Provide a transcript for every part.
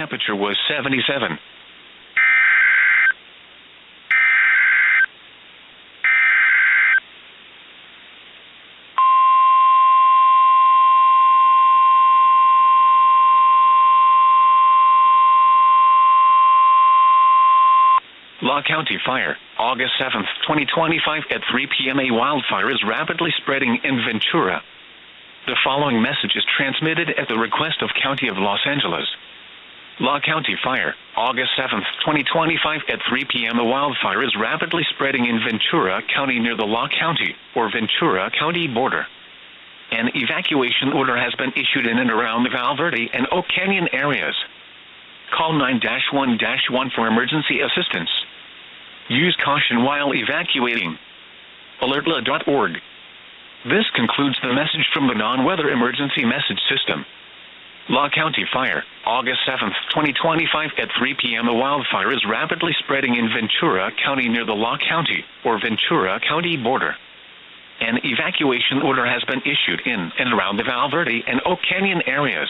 temperature was 77. Law County Fire, August 7, 2025 at 3 p.m. A wildfire is rapidly spreading in Ventura. The following message is transmitted at the request of County of Los Angeles. Law County Fire, August 7, 2025 at 3 p.m. A wildfire is rapidly spreading in Ventura County near the Law County or Ventura County border. An evacuation order has been issued in and around the Verde and Oak Canyon areas. Call 9-1-1 for emergency assistance. Use caution while evacuating. AlertLA.org. This concludes the message from the non-weather emergency message system. Law County Fire, August 7, 2025 at 3 p.m. A wildfire is rapidly spreading in Ventura County near the Law County or Ventura County border. An evacuation order has been issued in and around the Verde and Oak Canyon areas.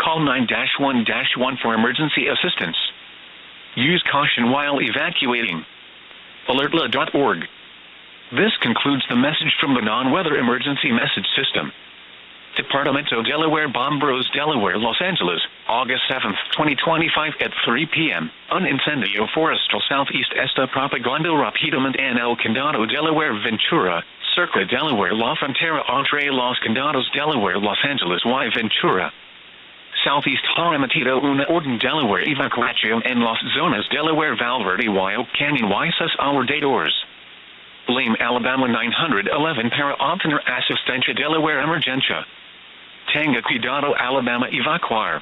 Call 9-1-1 for emergency assistance. Use caution while evacuating. AlertLA.org. This concludes the message from the non-weather emergency message system. Departamento Delaware Bomberos Delaware Los Angeles, August 7, 2025 at 3 p.m. Un incendio forestal southeast esta propagando rapidamente en el condado Delaware Ventura, cerca Delaware La Frontera entre los condados Delaware Los Angeles y Ventura. Southeast ha emitido una orden Delaware evacuación en las zonas Delaware Valverde y Oak Canyon y sus alrededores. Blame Alabama 911 para obtener asistencia Delaware emergencia. Tenga cuidado Alabama evacuar.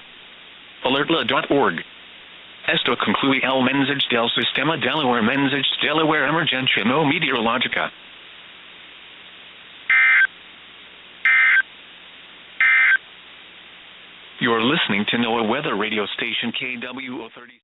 AlertLA.org. Esto concluye el mensaje del sistema Delaware mensaje Delaware emergencia no meteorológica. You're listening to NOAA Weather Radio Station KWO37.